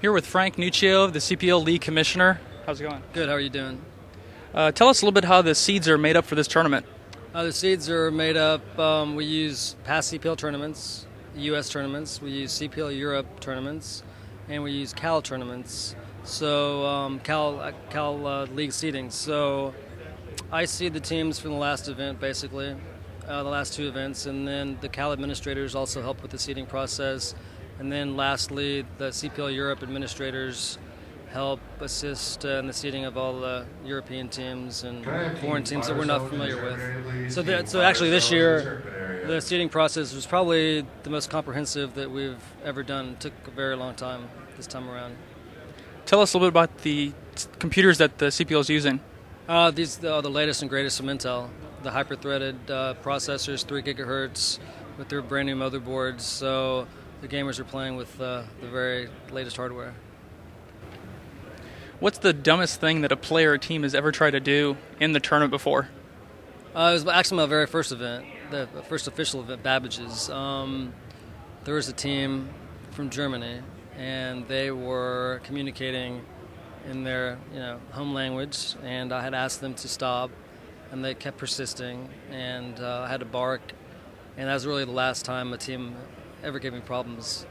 Here with Frank Nuccio, the CPL League Commissioner. How's it going? Good, how are you doing? Tell us a little bit how the seeds are made up for this tournament. The seeds are made up, we use past CPL tournaments, U.S. tournaments, we use CPL Europe tournaments, and we use Cal tournaments, so Cal League seeding. So I seed the teams from the last event, basically, the last two events, and then the Cal administrators also help with the seeding process. And then lastly, the CPL Europe administrators help assist in the seeding of all the European teams and foreign teams that we're not familiar with. So actually this year, the seeding process was probably the most comprehensive that we've ever done. It took a very long time this time around. Tell us a little bit about the computers that the CPL is using. These are the latest and greatest from Intel. The hyper-threaded processors, 3 gigahertz, with their brand new motherboards. So the gamers are playing with the very latest hardware. What's the dumbest thing that a player or team has ever tried to do in the tournament before? It was actually my very first event, the first official event, Babbage's. There was a team from Germany, and they were communicating in their home language, and I had asked them to stop, and they kept persisting, and I had to bark, and that was really the last time a team ever gave me problems.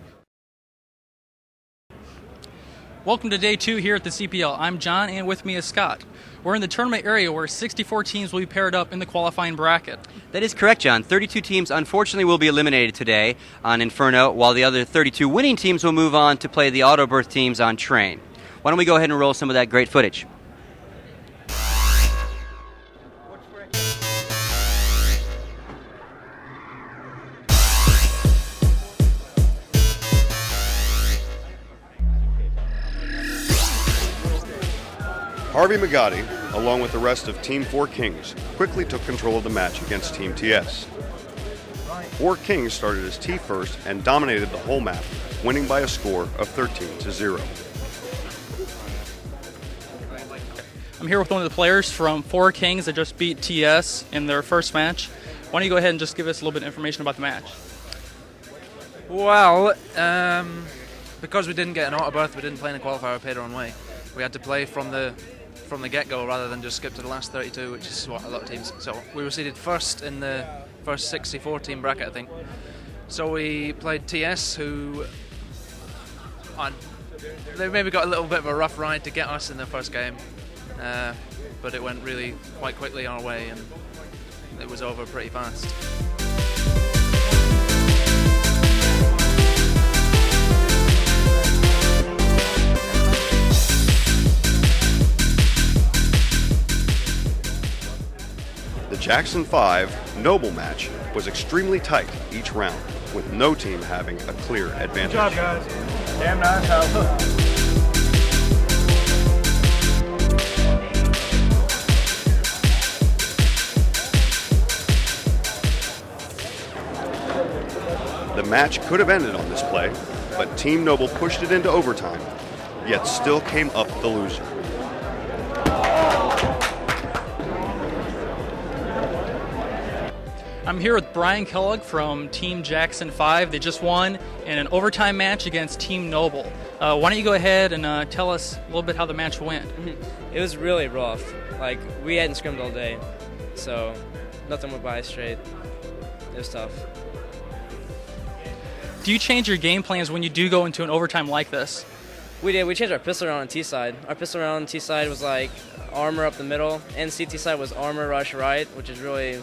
Welcome to day 2 here at the CPL. I'm John, and with me is Scott. We're in the tournament area where 64 teams will be paired up in the qualifying bracket. That is correct, John. 32 teams, unfortunately, will be eliminated today on Inferno, while the other 32 winning teams will move on to play the auto birth teams on Train. Why don't we go ahead and roll some of that great footage? Harvey Magatti, along with the rest of Team 4 Kings, quickly took control of the match against Team TS. 4 Kings started as T first and dominated the whole map, winning by a score of 13-0. I'm here with one of the players from 4 Kings that just beat TS in their first match. Why don't you go ahead and just give us a little bit of information about the match? Well, because we didn't get an auto berth, we didn't play in the qualifier, we paid our own way. We had to play from the get-go rather than just skip to the last 32, which is what a lot of teams. So we were seeded first in the first 64 team bracket, I think. So we played TS, who they maybe got a little bit of a rough ride to get us in the first game, but it went really quite quickly our way, and it was over pretty fast. The Jackson 5 Noble match was extremely tight each round, with no team having a clear advantage. Good job, guys. Damn nice house. The match could have ended on this play, but Team Noble pushed it into overtime, yet still came up the loser. I'm here with Brian Kellogg from Team Jackson 5. They just won in an overtime match against Team Noble. Why don't you go ahead and tell us a little bit how the match went? It was really rough. Like, we hadn't scrimmed all day, so nothing went by straight. It was tough. Do you change your game plans when you do go into an overtime like this? We did. We changed our pistol round on T side. Our pistol round on T side was like armor up the middle, and CT side was armor rush right, which is really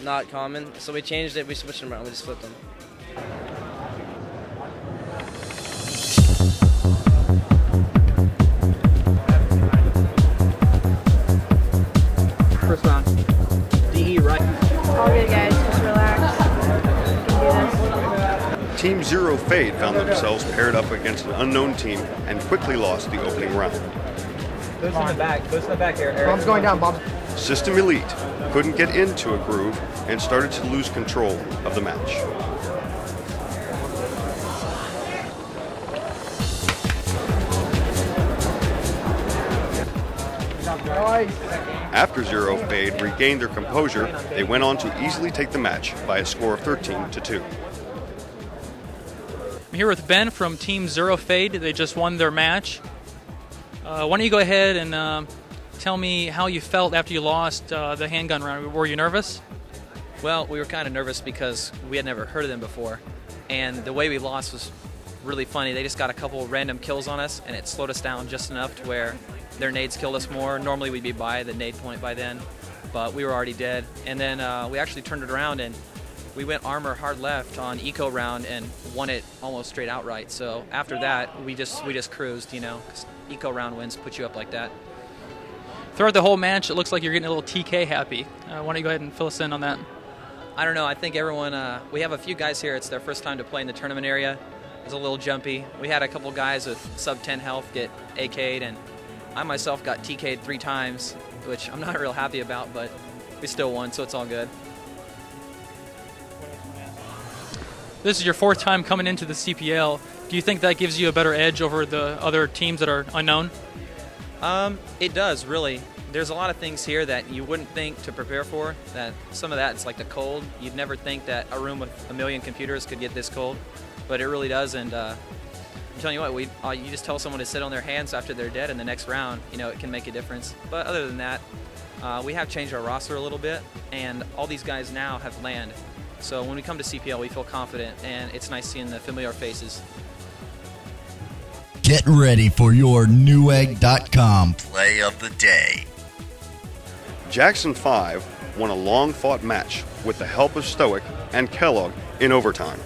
not common. So we changed it. We switched them around. We just flipped them. First round. DE right. All good, guys. Just relax. We can do this. Team Zero Fade found themselves paired up against an unknown team and quickly lost the opening round. Goes in the back. Goes in the back here, Eric. Bomb's going down, Bob. System Elite couldn't get into a groove and started to lose control of the match. After Zero Fade regained their composure, they went on to easily take the match by a score of 13-2. I'm here with Ben from Team Zero Fade. They just won their match. Why don't you go ahead and tell me how you felt after you lost the handgun round? Were you nervous? Well, we were kind of nervous because we had never heard of them before, and the way we lost was really funny. They just got a couple random kills on us, and it slowed us down just enough to where their nades killed us more. Normally we'd be by the nade point by then, but we were already dead. And then we actually turned it around, and we went armor hard left on eco round and won it almost straight outright. So after that, we just cruised, you know, 'cause eco round wins put you up like that. Throughout the whole match, it looks like you're getting a little TK happy. Why don't you go ahead and fill us in on that? I don't know. I think everyone, we have a few guys here. It's their first time to play in the tournament area. It was a little jumpy. We had a couple guys with sub 10 health get AK'd, and I myself got TK'd 3 times, which I'm not real happy about, but we still won, so it's all good. This is your 4th time coming into the CPL. Do you think that gives you a better edge over the other teams that are unknown? It does, really. There's a lot of things here that you wouldn't think to prepare for. That some of that, it's like the cold. You'd never think that a room with 1 million computers could get this cold, but it really does. And I'm telling you what, you just tell someone to sit on their hands after they're dead in the next round. You know, it can make a difference. But other than that, we have changed our roster a little bit, and all these guys now have land. So when we come to CPL, we feel confident, and it's nice seeing the familiar faces. Get ready for your Newegg.com play of the day. Jackson 5 won a long-fought match with the help of Stoic and Kellogg in overtime.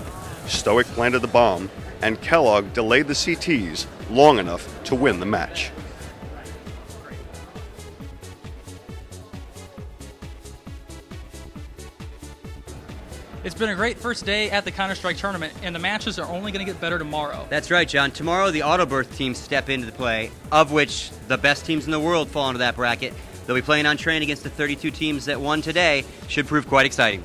Stoic planted the bomb, and Kellogg delayed the CTs long enough to win the match. It's been a great first day at the Counter-Strike tournament, and the matches are only going to get better tomorrow. That's right, John. Tomorrow, the Autobirth teams step into the play, of which the best teams in the world fall into that bracket. They'll be playing on train against the 32 teams that won today. Should prove quite exciting.